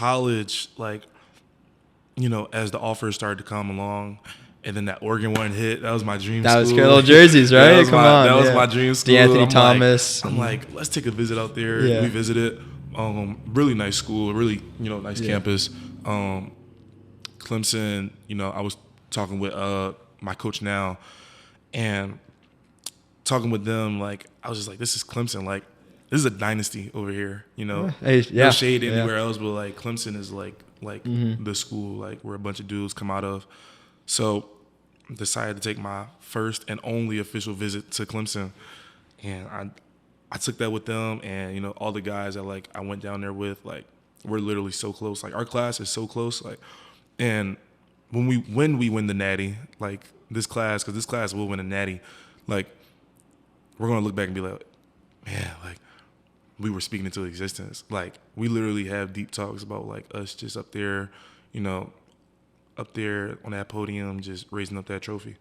college, like, as the offers started to come along, and then that Oregon one hit, that was my dream school. That was good. Little jerseys, right? That was my dream school. D'Anthony Thomas. I'm like, let's take a visit out there. Yeah. We visited. Really nice school, really, nice campus. Clemson, I was talking with my coach now, and talking with them, like, I was just like, this is Clemson. Like, this is a dynasty over here, Hey, No shade anywhere else, but, like, Clemson is, like the school, like, where a bunch of dudes come out of. So decided to take my first and only official visit to Clemson. And I took that with them, and, all the guys that, like, I went down there with, like, we're literally so close. Like, our class is so close. Like, and when we win the natty, like, because this class will win a natty, like, we're going to look back and be like, man, like, we were speaking into existence. Like, we literally have deep talks about, like, us just up there, up there on that podium, just raising up that trophy,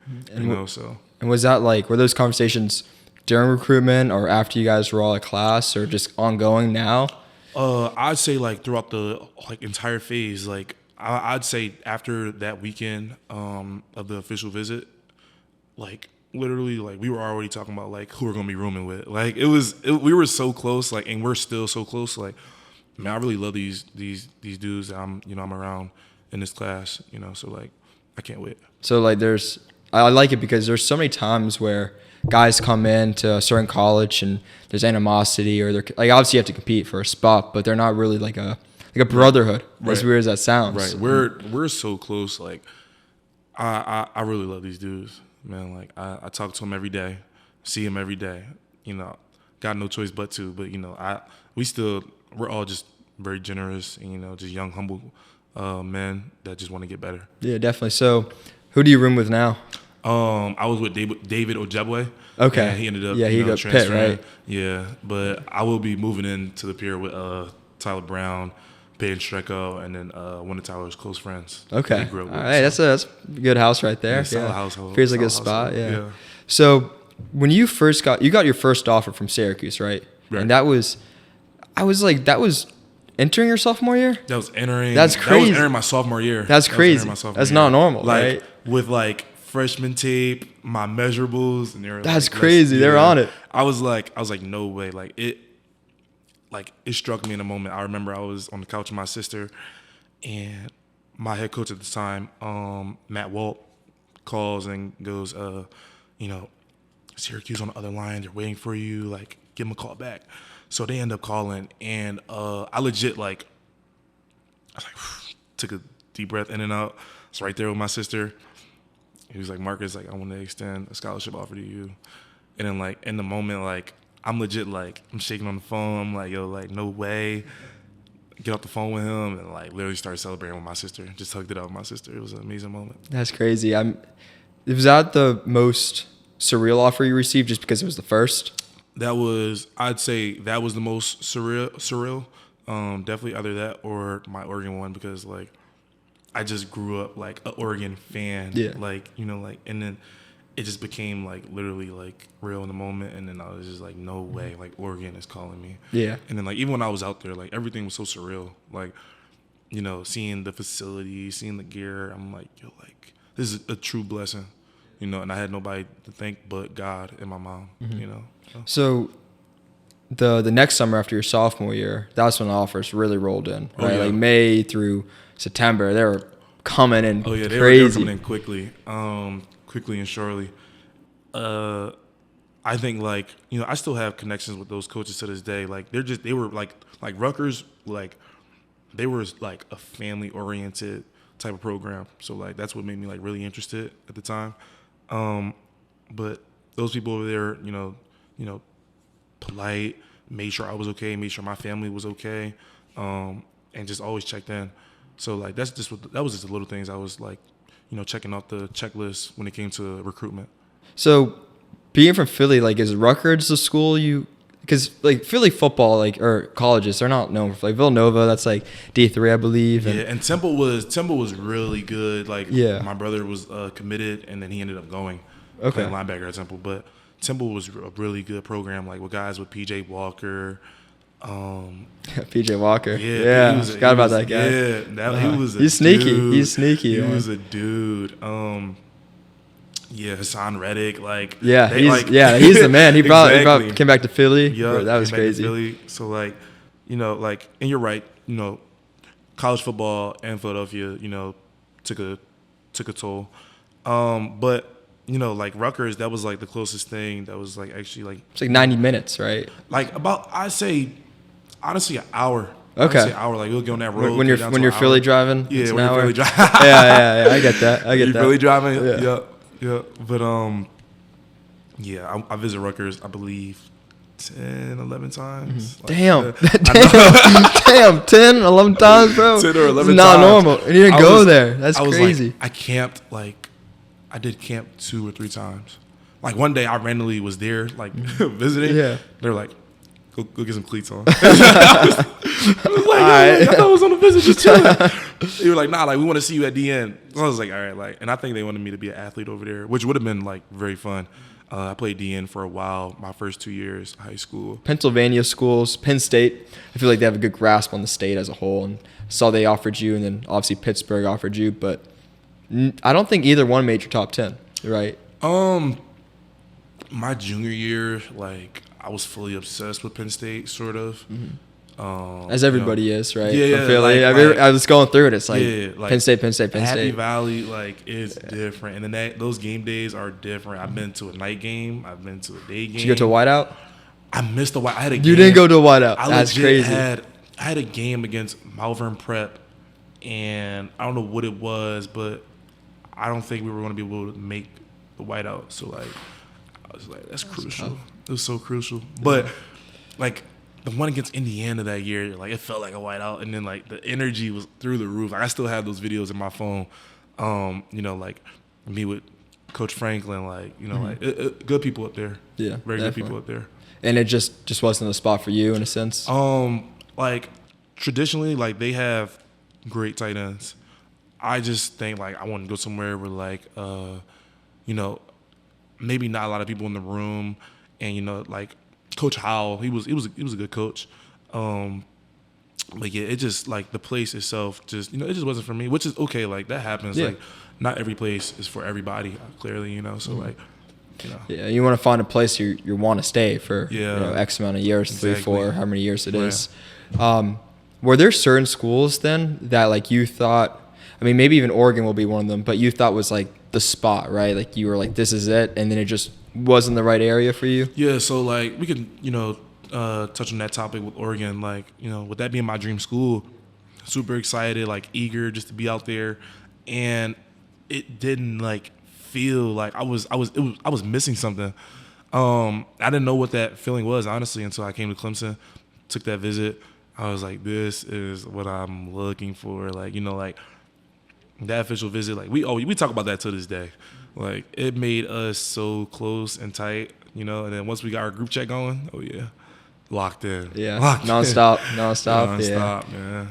so. And was that, like, were those conversations during recruitment or after you guys were all at class, or just ongoing now? I'd say, like, throughout the, like, entire phase, like, I'd say after that weekend of the official visit, like, literally, like, we were already talking about, like, who we're going to be rooming with. Like, we were so close, like, and we're still so close. Like, man, I really love these dudes that I'm around in this class, so, like, I can't wait. So, like, I like it because there's so many times where guys come in to a certain college and there's animosity, or they're, like, obviously you have to compete for a spot, but they're not really like a brotherhood, as weird as that sounds. Right. We're so close. Like, I really love these dudes, man. Like, I talk to them every day, see them every day. Got no choice but to. But we're all just very generous and just young, humble men that just want to get better. Yeah, definitely. So, who do you room with now? I was with David Ojebwe. Okay. And he ended up he got Pitt, right? Yeah, but I will be moving into the pier with Tyler Brown, Peyton Strecko, and then one of Tyler's close friends. Okay. All right, that's a good house right there. Solid household. Feels like a good spot. Yeah. So when you first got your first offer from Syracuse, right? And that was entering your sophomore year. That was entering. That's crazy. That was entering my sophomore year. That's crazy. That's not normal, like, right? With, like, freshman tape, my measurables, and that's crazy. They're on it. I was like, no way. Like, it struck me in a moment. I remember I was on the couch with my sister, and my head coach at the time, Matt Walt, calls and goes, Syracuse on the other line. They're waiting for you. Like, give them a call back. So they end up calling, and I legit, like, I was like, took a deep breath in and out. I was right there with my sister. He was like, Marcus, like, I want to extend a scholarship offer to you. And then, like, in the moment, like, I'm legit, like, I'm shaking on the phone. I'm like, yo, like, no way. Get off the phone with him and, like, literally start celebrating with my sister. Just hugged it out with my sister. It was an amazing moment. That's crazy. Was that the most surreal offer you received just because it was the first? I'd say that was the most surreal. Definitely either that or my Oregon one, because, like, I just grew up, like, an Oregon fan. Yeah. Like, like, and then it just became, like, literally, like, real in the moment. And then I was just like, no way, like, Oregon is calling me. Yeah. And then, like, even when I was out there, like, everything was so surreal. Like, seeing the facility, seeing the gear, I'm like, yo, like, this is a true blessing. And I had nobody to thank but God and my mom, So the next summer after your sophomore year, that's when the offers really rolled in, right? Oh, yeah. Like May through September, they were coming in crazy. They were coming in quickly and surely. I think, like, I still have connections with those coaches to this day. Like, they were like Rutgers, like, they were, like, a family-oriented type of program. So, like, that's what made me, like, really interested at the time. But those people over there, polite, made sure I was okay, made sure my family was okay, and just always checked in. So, like, that was just the little things I was, like, checking off the checklist when it came to recruitment. So, being from Philly, like, is Rutgers the school you? Because, like, Philly football, like, or colleges, they're not known for, like, Villanova, that's like D3, I believe. And Temple was really good. Like, my brother was committed, and then he ended up going playing linebacker at Temple. But Temple was a really good program, like, with guys with P.J. Walker, PJ Walker. Yeah, Forgot about that guy. Yeah, he was a he's sneaky. dude. He's sneaky. He was a dude. Yeah, Hassan Reddick, like he's the man. He probably came back to Philly. Yeah, that was crazy. Philly. So like, like, and you're right. College football and Philadelphia, took a toll. But like Rutgers, that was like the closest thing. That was like actually like it's like 90 minutes, right? Like about I'd say honestly an hour. Okay. I'd say an hour. Like we'll go on that road. When you're Philly driving. Yeah, it's when you're Philly driving. yeah. I get that. You're Philly driving. Yeah. Yeah. But I visit Rutgers, I believe 10, 11 times. Mm-hmm. Like, damn, 10, 11 times, bro. 10 or 11 it's times. not normal. And you didn't go there. That's crazy. Like, I camped, like, I did camp 2 or 3 times. Like, one day I randomly was there, like, visiting. Yeah. They're like, go get some cleats on. I was like, I thought I was on a visit just chilling. They were like, nah, like, we want to see you at DN. So I was like, all right, like, and I think they wanted me to be an athlete over there, which would have been, like, very fun. I played DN for a while, my first 2 years of high school. Pennsylvania schools, Penn State, I feel like they have a good grasp on the state as a whole. And saw they offered you, and then obviously Pittsburgh offered you, but I don't think either one made your top 10, right? My junior year, like, I was fully obsessed with Penn State, sort of. Mm-hmm. As everybody is, right? Yeah, Philly. I was going through it. It's like, like Penn State. Happy Valley, like, it's different. And then those game days are different. I've been to a night game. I've been to a day game. Did you go to a whiteout? I missed the white. I had a game. You didn't go to a whiteout. That's crazy. I had a game against Malvern Prep, and I don't know what it was, but I don't think we were going to be able to make the whiteout. So, like, I was like, that's crucial. Tough. It was so crucial. But, like, the one against Indiana that year, like, it felt like a whiteout, and then, like, the energy was through the roof. Like, I still have those videos in my phone. Like me with Coach Franklin, like, like good people up there. Yeah, very definitely. good people up there. And it just wasn't the spot for you in a sense. Like, traditionally, like, they have great tight ends. I just think, like, I want to go somewhere where, like, maybe not a lot of people in the room, and like Coach Howell, he was a good coach. But yeah, it just, like, the place itself just, it just wasn't for me, which is okay. Like, that happens. Yeah. Like, not every place is for everybody, clearly, so, like, Yeah, you want to find a place you want to stay for X amount of years, exactly. 3, 4, how many years it is. Were there certain schools then that, like, you thought, I mean, maybe even Oregon will be one of them, but you thought was, like, the spot, right? Like, you were like, this is it, and then it just wasn't the right area for you? Yeah, so, like, we can, touch on that topic with Oregon. Like, with that being my dream school, super excited, like, eager just to be out there, and it didn't, like, feel like I was missing something. I didn't know what that feeling was, honestly, until I came to Clemson, took that visit. I was like, this is what I'm looking for. Like, like, that official visit, like, we talk about that to this day. Like, it made us so close and tight, and then once we got our group chat going, oh yeah, locked in. Yeah, locked nonstop, in. nonstop, nonstop, man.